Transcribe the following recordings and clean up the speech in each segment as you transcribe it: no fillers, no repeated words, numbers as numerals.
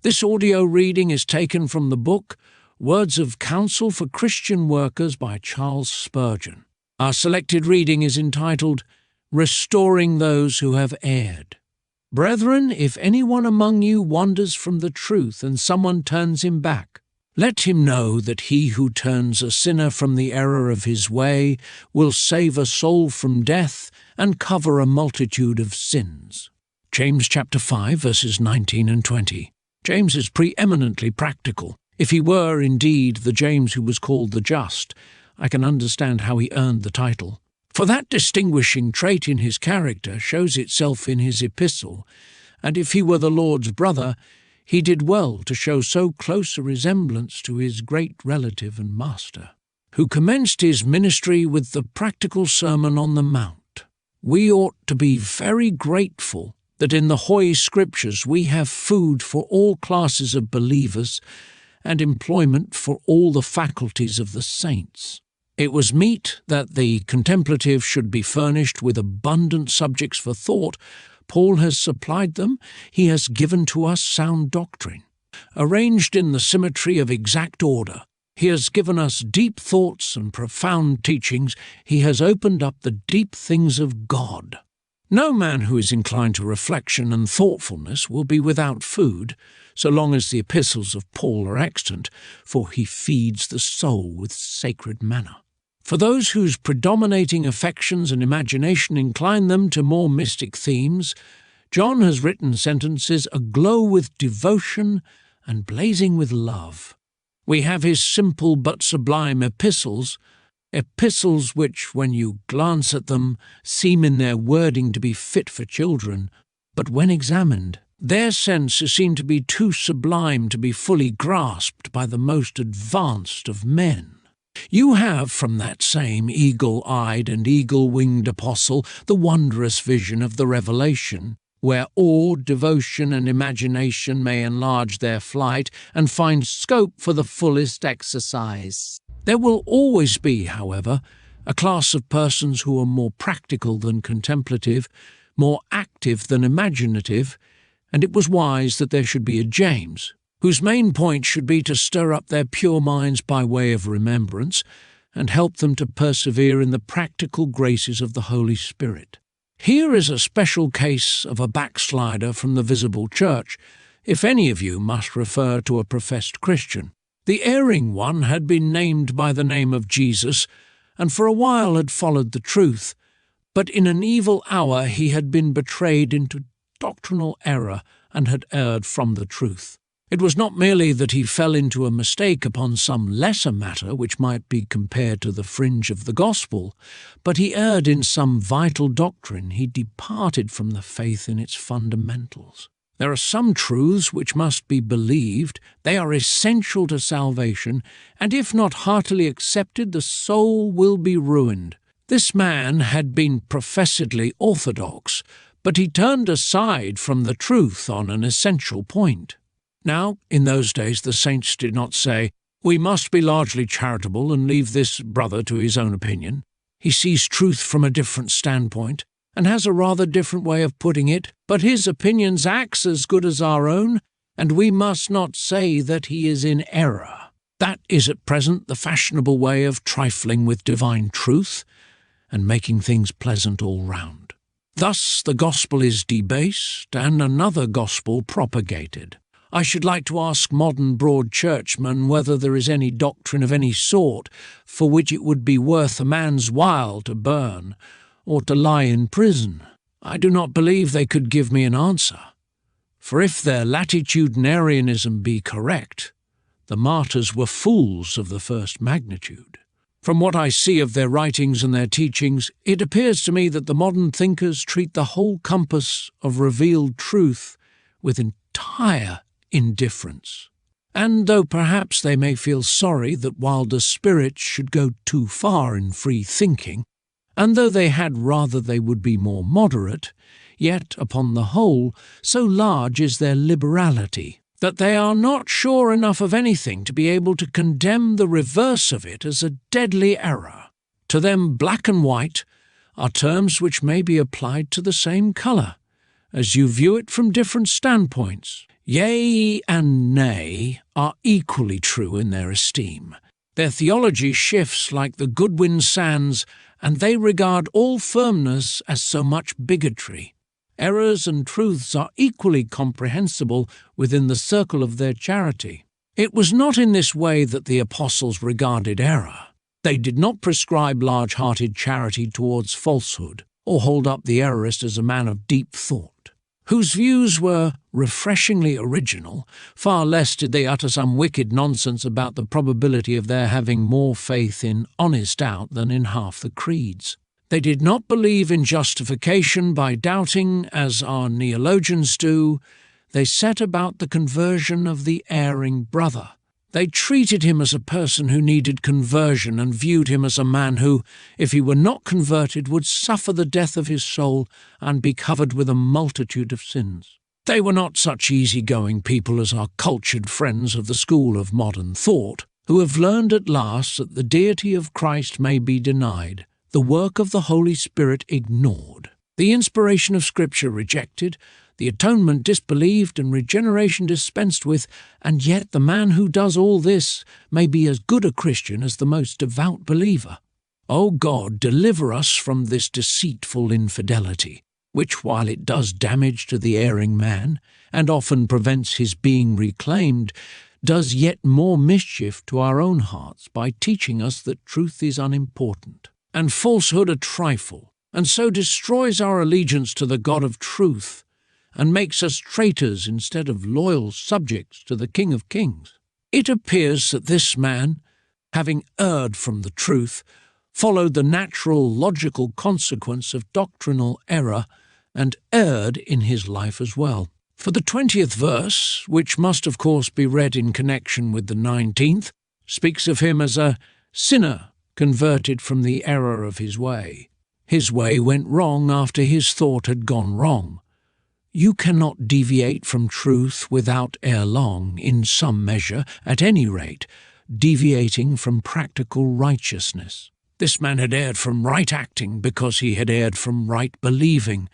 This audio reading is taken from the book Words of Counsel for Christian Workers by Charles Spurgeon. Our selected reading is entitled, Restoring Those Who Have Erred. Brethren, if anyone among you wanders from the truth and someone turns him back, let him know that he who turns a sinner from the error of his way will save a soul from death and cover a multitude of sins. James chapter 5, verses 19 and 20. James is preeminently practical. If he were indeed the James who was called the Just, I can understand how he earned the title. For that distinguishing trait in his character shows itself in his epistle, and if he were the Lord's brother, he did well to show so close a resemblance to his great relative and master, who commenced his ministry with the practical Sermon on the Mount. We ought to be very grateful that in the Holy Scriptures we have food for all classes of believers and employment for all the faculties of the saints. It was meet that the contemplative should be furnished with abundant subjects for thought. Paul has supplied them. He has given to us sound doctrine. Arranged in the symmetry of exact order, he has given us deep thoughts and profound teachings. He has opened up the deep things of God. No man who is inclined to reflection and thoughtfulness will be without food, so long as the epistles of Paul are extant, for he feeds the soul with sacred manna. For those whose predominating affections and imagination incline them to more mystic themes, John has written sentences aglow with devotion and blazing with love. We have his simple but sublime epistles which, when you glance at them, seem in their wording to be fit for children, but when examined, their sense is seen to be too sublime to be fully grasped by the most advanced of men. You have from that same eagle-eyed and eagle-winged apostle the wondrous vision of the Revelation, where awe, devotion, and imagination may enlarge their flight and find scope for the fullest exercise. There will always be, however, a class of persons who are more practical than contemplative, more active than imaginative, and it was wise that there should be a James, whose main point should be to stir up their pure minds by way of remembrance and help them to persevere in the practical graces of the Holy Spirit. Here is a special case of a backslider from the visible church, if any of you must refer to a professed Christian. The erring one had been named by the name of Jesus, and for a while had followed the truth, but in an evil hour he had been betrayed into doctrinal error and had erred from the truth. It was not merely that he fell into a mistake upon some lesser matter which might be compared to the fringe of the gospel, but he erred in some vital doctrine. He departed from the faith in its fundamentals. There are some truths which must be believed. They are essential to salvation, and if not heartily accepted, the soul will be ruined. This man had been professedly orthodox, but he turned aside from the truth on an essential point. Now, in those days, the saints did not say, "We must be largely charitable and leave this brother to his own opinion. He sees truth from a different standpoint and has a rather different way of putting it, but his opinion's acts as good as our own, and we must not say that he is in error." That is at present the fashionable way of trifling with divine truth and making things pleasant all round. Thus the gospel is debased and another gospel propagated. I should like to ask modern broad churchmen whether there is any doctrine of any sort for which it would be worth a man's while to burn or to lie in prison. I do not believe they could give me an answer, for if their latitudinarianism be correct, the martyrs were fools of the first magnitude. From what I see of their writings and their teachings, it appears to me that the modern thinkers treat the whole compass of revealed truth with entire indifference. And though perhaps they may feel sorry that wilder spirits should go too far in free thinking, and though they had rather they would be more moderate, yet, upon the whole, so large is their liberality that they are not sure enough of anything to be able to condemn the reverse of it as a deadly error. To them black and white are terms which may be applied to the same colour, as you view it from different standpoints. Yea and nay are equally true in their esteem. Their theology shifts like the Goodwin sands, and they regard all firmness as so much bigotry. Errors and truths are equally comprehensible within the circle of their charity. It was not in this way that the apostles regarded error. They did not prescribe large-hearted charity towards falsehood, or hold up the errorist as a man of deep thought, whose views were refreshingly original. Far less did they utter some wicked nonsense about the probability of their having more faith in honest doubt than in half the creeds. They did not believe in justification by doubting, as our neologians do. They set about the conversion of the erring brother. They treated him as a person who needed conversion and viewed him as a man who, if he were not converted, would suffer the death of his soul and be covered with a multitude of sins. They were not such easy-going people as our cultured friends of the school of modern thought, who have learned at last that the deity of Christ may be denied, the work of the Holy Spirit ignored, the inspiration of Scripture rejected, the atonement disbelieved and regeneration dispensed with, and yet the man who does all this may be as good a Christian as the most devout believer. O God, deliver us from this deceitful infidelity, which, while it does damage to the erring man, and often prevents his being reclaimed, does yet more mischief to our own hearts by teaching us that truth is unimportant, and falsehood a trifle, and so destroys our allegiance to the God of truth, and makes us traitors instead of loyal subjects to the King of Kings. It appears that this man, having erred from the truth, followed the natural logical consequence of doctrinal error, and erred in his life as well. For the 20th verse, which must of course be read in connection with the 19th, speaks of him as a sinner converted from the error of his way. His way went wrong after his thought had gone wrong. You cannot deviate from truth without ere long, in some measure, at any rate, deviating from practical righteousness. This man had erred from right acting because he had erred from right believing.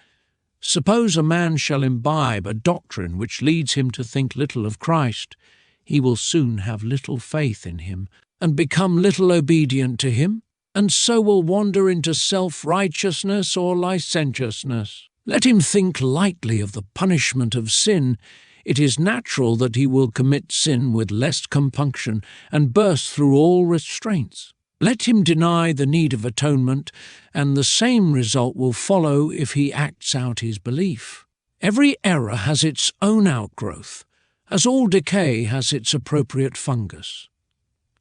Suppose a man shall imbibe a doctrine which leads him to think little of Christ, he will soon have little faith in him, and become little obedient to him, and so will wander into self-righteousness or licentiousness. Let him think lightly of the punishment of sin. It is natural that he will commit sin with less compunction and burst through all restraints. Let him deny the need of atonement, and the same result will follow if he acts out his belief. Every error has its own outgrowth, as all decay has its appropriate fungus.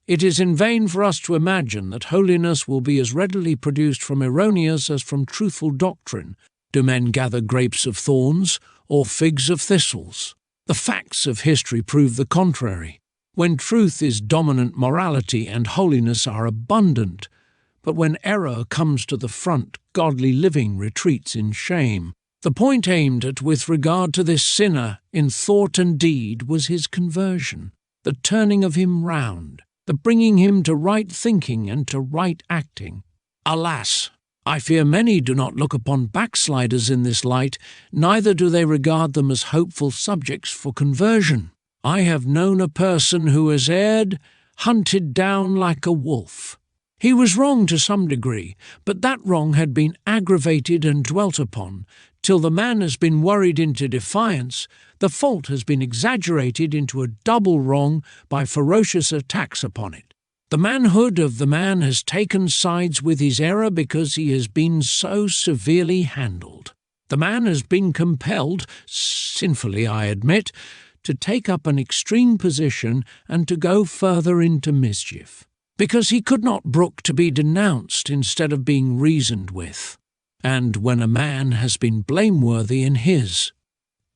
It is in vain for us to imagine that holiness will be as readily produced from erroneous as from truthful doctrine. Do men gather grapes of thorns or figs of thistles? The facts of history prove the contrary. When truth is dominant, morality and holiness are abundant, but when error comes to the front, godly living retreats in shame. The point aimed at with regard to this sinner in thought and deed was his conversion, the turning of him round, the bringing him to right thinking and to right acting. Alas! I fear many do not look upon backsliders in this light, neither do they regard them as hopeful subjects for conversion. I have known a person who has erred, hunted down like a wolf. He was wrong to some degree, but that wrong had been aggravated and dwelt upon, till the man has been worried into defiance. The fault has been exaggerated into a double wrong by ferocious attacks upon it. The manhood of the man has taken sides with his error because he has been so severely handled. The man has been compelled, sinfully I admit, to take up an extreme position and to go further into mischief, because he could not brook to be denounced instead of being reasoned with. And when a man has been blameworthy in his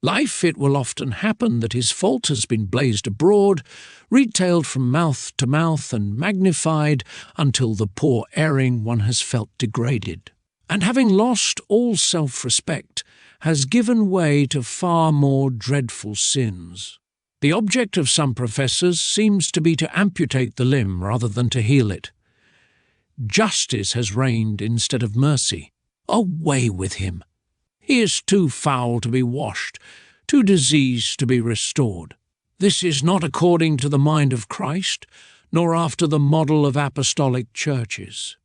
life, it will often happen that his fault has been blazed abroad, retailed from mouth to mouth, and magnified until the poor erring one has felt degraded, and having lost all self-respect, has given way to far more dreadful sins. The object of some professors seems to be to amputate the limb rather than to heal it. Justice has reigned instead of mercy. Away with him! He is too foul to be washed, too diseased to be restored. This is not according to the mind of Christ, nor after the model of apostolic churches.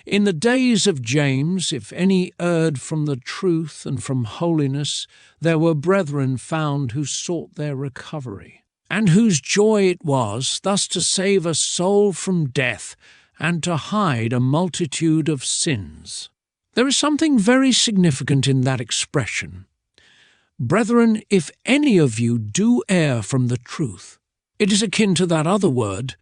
In the days of James, if any erred from the truth and from holiness, there were brethren found who sought their recovery, and whose joy it was thus to save a soul from death and to hide a multitude of sins. There is something very significant in that expression. Brethren, if any of you do err from the truth, it is akin to that other word,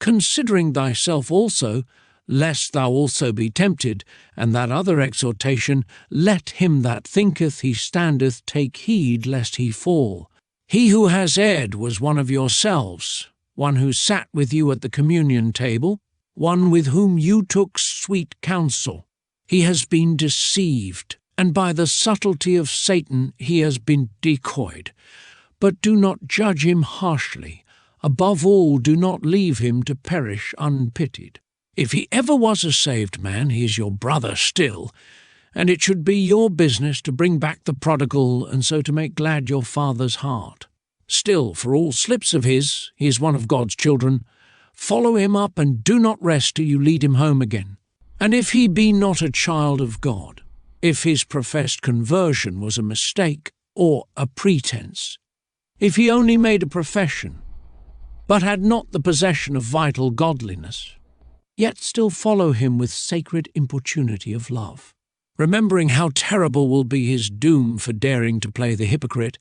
considering thyself also, lest thou also be tempted, and that other exhortation, let him that thinketh he standeth take heed lest he fall. He who has erred was one of yourselves, one who sat with you at the communion table, one with whom you took sweet counsel. He has been deceived, and by the subtlety of Satan he has been decoyed. But do not judge him harshly. Above all, do not leave him to perish unpitied. If he ever was a saved man, he is your brother still, and it should be your business to bring back the prodigal and so to make glad your father's heart. Still, for all slips of his, he is one of God's children. Follow him up and do not rest till you lead him home again. And if he be not a child of God, if his professed conversion was a mistake or a pretense, if he only made a profession, but had not the possession of vital godliness, yet still follow him with sacred importunity of love, remembering how terrible will be his doom for daring to play the hypocrite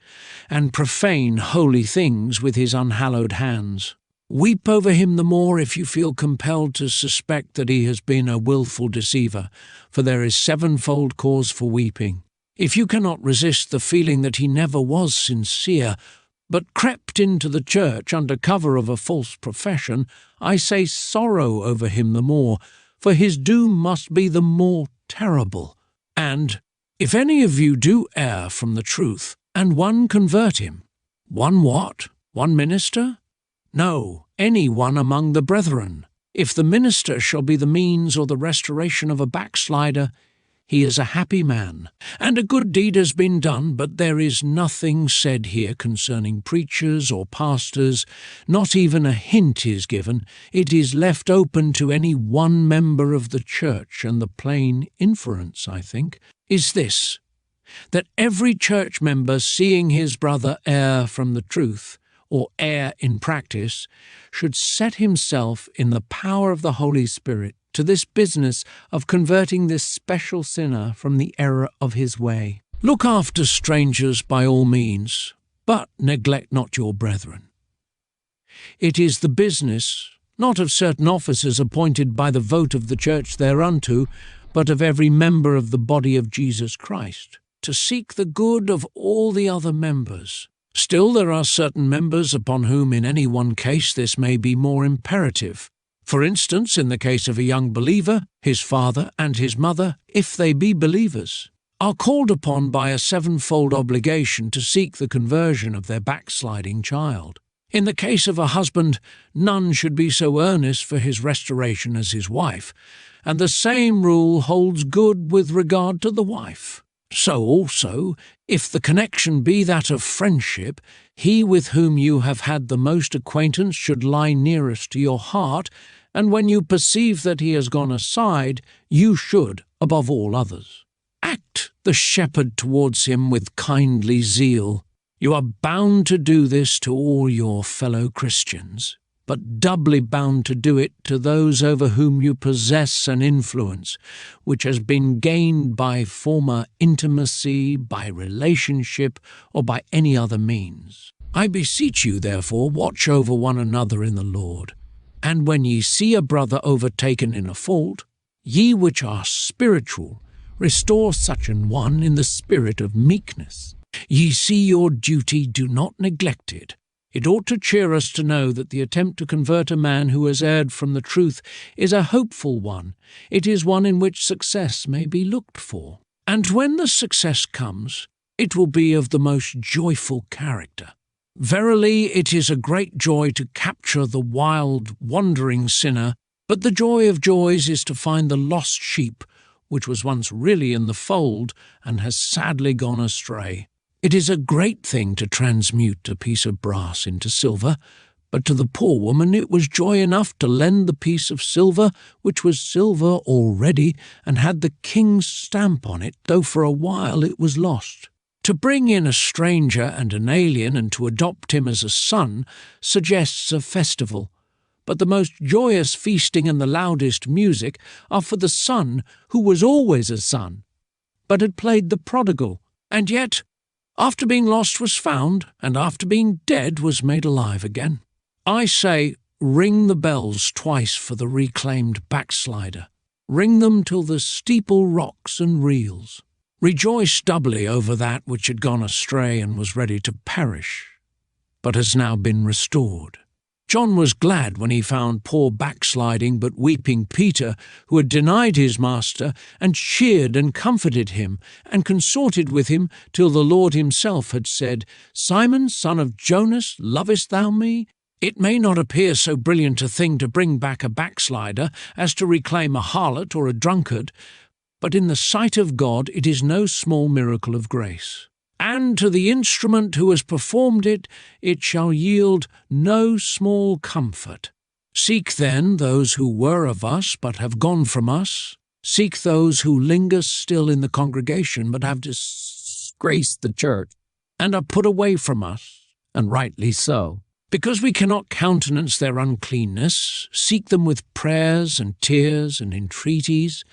and profane holy things with his unhallowed hands. Weep over him the more if you feel compelled to suspect that he has been a wilful deceiver, for there is sevenfold cause for weeping. If you cannot resist the feeling that he never was sincere, but crept into the church under cover of a false profession, I say sorrow over him the more, for his doom must be the more terrible. And if any of you do err from the truth, and one convert him, one what? One minister? No, any one among the brethren. If the minister shall be the means or the restoration of a backslider, he is a happy man, and a good deed has been done, but there is nothing said here concerning preachers or pastors, not even a hint is given. It is left open to any one member of the church, and the plain inference, I think, is this, that every church member seeing his brother err from the truth, or err in practice, should set himself in the power of the Holy Spirit to this business of converting this special sinner from the error of his way. Look after strangers by all means, but neglect not your brethren. It is the business, not of certain officers appointed by the vote of the church thereunto, but of every member of the body of Jesus Christ, to seek the good of all the other members. Still, there are certain members upon whom in any one case this may be more imperative. For instance, in the case of a young believer, his father and his mother, if they be believers, are called upon by a sevenfold obligation to seek the conversion of their backsliding child. In the case of a husband, none should be so earnest for his restoration as his wife, and the same rule holds good with regard to the wife. So also, if the connection be that of friendship, he with whom you have had the most acquaintance should lie nearest to your heart, and when you perceive that he has gone aside, you should, above all others, act the shepherd towards him with kindly zeal. You are bound to do this to all your fellow Christians, but doubly bound to do it to those over whom you possess an influence, which has been gained by former intimacy, by relationship, or by any other means. I beseech you, therefore, watch over one another in the Lord. And when ye see a brother overtaken in a fault, ye which are spiritual, restore such an one in the spirit of meekness. Ye see your duty, do not neglect it. It ought to cheer us to know that the attempt to convert a man who has erred from the truth is a hopeful one. It is one in which success may be looked for. And when the success comes, it will be of the most joyful character. Verily, it is a great joy to capture the wild, wandering sinner, but the joy of joys is to find the lost sheep which was once really in the fold and has sadly gone astray. It is a great thing to transmute a piece of brass into silver, but to the poor woman it was joy enough to lend the piece of silver, which was silver already and had the king's stamp on it, though for a while it was lost. To bring in a stranger and an alien and to adopt him as a son suggests a festival, but the most joyous feasting and the loudest music are for the son who was always a son, but had played the prodigal, and yet, after being lost was found, and after being dead was made alive again. I say, ring the bells twice for the reclaimed backslider. Ring them till the steeple rocks and reels. Rejoice doubly over that which had gone astray and was ready to perish, but has now been restored. John was glad when he found poor backsliding but weeping Peter, who had denied his master, and cheered and comforted him, and consorted with him till the Lord himself had said, Simon, son of Jonas, lovest thou me? It may not appear so brilliant a thing to bring back a backslider as to reclaim a harlot or a drunkard, but in the sight of God it is no small miracle of grace. And to the instrument who has performed it, it shall yield no small comfort. Seek then those who were of us, but have gone from us. Seek those who linger still in the congregation, but have disgraced the church, and are put away from us, and rightly so. Because we cannot countenance their uncleanness, seek them with prayers and tears and entreaties,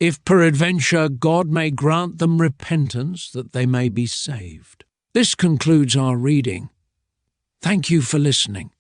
if peradventure God may grant them repentance, that they may be saved. This concludes our reading. Thank you for listening.